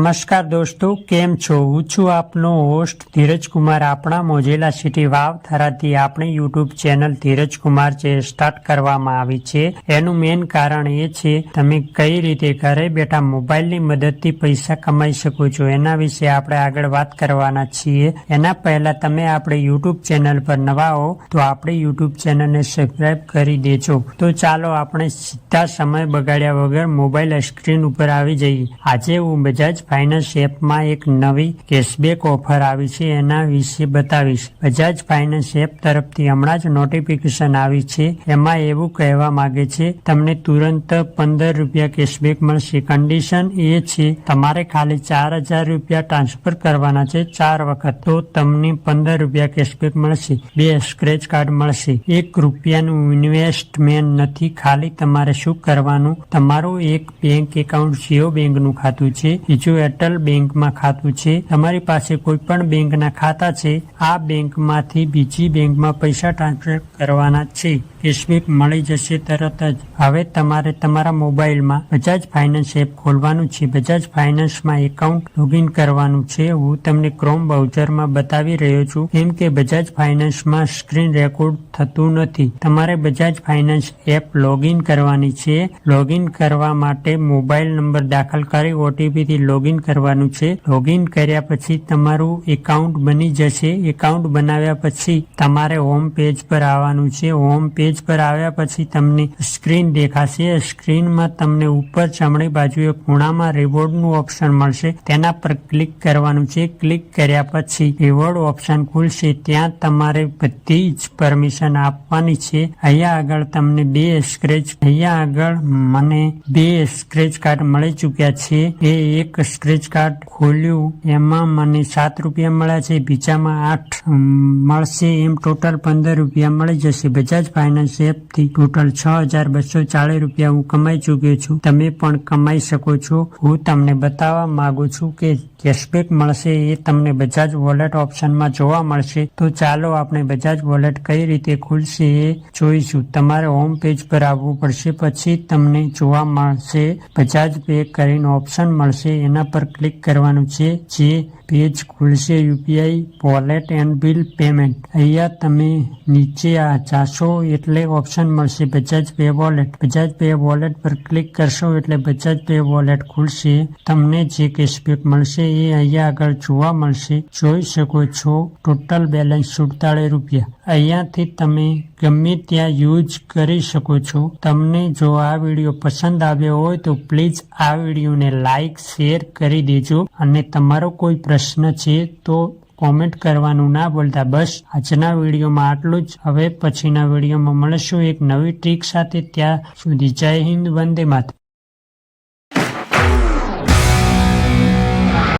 નમસ્કાર દોસ્તો, કેમ છો? હું છું આપનો હોસ્ટ ધીરજ કુમાર. આપણા મોઝેલા સિટી વાવ થરાથી આપણી યુટ્યુબ ચેનલ ધીરજ કુમાર જે સ્ટાર્ટ કરવામાં આવી છે, એનું મેઇન કારણ એ છે તમે કઈ રીતે ઘરે બેઠા મોબાઈલની મદદથી પૈસા કમાઈ શકો છો. એના વિશે આપણે આગળ વાત કરવાના છીએ. એના પહેલા તમે આપણે યુટ્યુબ ચેનલ પર નવા હો તો આપણી યુટ્યુબ ચેનલને સબસ્ક્રાઈબ કરી દેજો. તો ચાલો આપણે સીધા સમય બગાડ્યા વગર મોબાઈલ સ્ક્રીન ઉપર આવી જઈએ. આજે હું બજાજ ફાઇનાન્સ એપમાં એક નવી કેશબેક ઓફર આવી છે, એના વિશે બતાવીશ. બજાજ ફાઇનાન્સ એપ તરફથી હમણાં જ નોટિફિકેશન આવી છે. એમાં એવું કહેવા માંગે છે તમને તુરંત 15 રૂપિયા કેશબેક મળશે. કન્ડિશન એ છે તમારે ખાલી 4000 રૂપિયા ટ્રાન્સફર કરવાના છે 4 વખત, તો તમને 15 રૂપિયા કેશબેક મળશે. 2 સ્ક્રેચ કાર્ડ મળશે. 1 રૂપિયાનું ઇન્વેસ્ટમેન્ટ નથી. ખાલી તમારે શું કરવાનું, તમારું એક બેંક એકાઉન્ટ જીઓ બેંકનું ખાતું છે, બીજું એરટેલ બેંકમાં ખાતું છે. તમારી પાસે કોઈ પણ બેંકના ખાતા છે, આ બેંકમાંથી બીજી બેંકમાં પૈસા ટ્રાન્સફર કરવાના છે. કેશબેક મળી જશે તરત જ. હવે તમારે તમારા મોબાઈલમાં બજાજ ફાઇનાન્સ એપ ખોલવાનું છે. બજાજ ફાઇનાન્સમાં એકાઉન્ટ લોગિન કરવાનું છે. હું તમને ક્રોમ બ્રાઉઝરમાં બતાવી રહ્યો છું, કેમ કે બજાજ ફાઇનાન્સમાં સ્ક્રીન રેકોર્ડ થતું નથી. તમારે બજાજ ફાઇનાન્સ એપ લોગિન કરવાની છે. લોગિન કરવા માટે મોબાઈલ નંબર દાખલ કરી ઓટીપી થી લોગિન કરવાનું છે. લોગિન કર્યા પછી તમારું એકાઉન્ટ બની જશે. એકાઉન્ટ બનાવ્યા પછી તમારે હોમ પેજ પર આવવાનું છે. હોમ પેજ પર આવ્યા પછી તમને સ્ક્રીન દેખાશે. સ્ક્રીનમાં તમને ઉપર જમણી બાજુએ ખૂણામાં રિવોર્ડનું ઓપ્શન મળશે, તેના પર ક્લિક કરવાનું છે. ક્લિક કર્યા પછી રિવોર્ડ ઓપ્શન ખુલશે. ત્યાં તમારે બધી જ પરમિશન આપવાની છે. અહીંયા આગળ તમને 2 સ્ક્રેચ કાર્ડ મળી ચૂક્યા છે. એક સ્ક્રેચ કાર્ડ ખોલ્યું, એમાં મને 7 રૂપિયા મળ્યા છે, બીજામાં 8 મળશે, એમ ટોટલ 15 રૂપિયા મળી જશે. બજાજ ફાઇનાન્સ એપથી ટોટલ 6240 રૂપિયા હું કમાઈ ચૂક્યો છું. તમે પણ કમાઈ શકો છો. હું તમને બતાવવા માંગુ છું કે કેશબેક મળશે એ તમને બજાજ વોલેટ ઓપ્શનમાં જોવા મળશે. તો ચાલો આપણે બજાજ વોલેટ કઈ રીતે ખુલશે એ જોઈશું. તમારે હોમ પેજ પર આવવું પડશે, પછી તમને જોવા મળશે બજાજ પે કરીને ઓપ્શન મળશે. એના પર ક્લિક કરવાનું છે. જે પેજ ખુલશે UPI wallet and bill payment. અહીંયા તમે નીચે જાશો એટલે ઓપ્શન મળશે Bajaj pay wallet. Bajaj pay wallet પર ક્લિક કરશો એટલે બજાજ પે વોલેટ ખુલશે. તમને જે કેશબેક મળશે એ અહીંયા આગળ જોવા મળશે. જોઈ શકો છો ટોટલ બેલેન્સ 47 રૂપિયા. અહીંયાથી તમે ગમે ત્યાં યુઝ કરી શકો છો. તમને જો આ વિડીયો પસંદ આવ્યો હોય તો પ્લીઝ આ વિડીયોને લાઈક શેર કરી દેજો. અને તમારો કોઈ પ્રશ્ન છે તો કોમેન્ટ કરવાનું ના ભૂલતા. બસ આજના વિડીયોમાં આટલું જ. હવે પછીના વિડીયોમાં મળશું એક નવી ટ્રીક સાથે. ત્યાં સુધી જય હિન્દ, વંદે માતરમ.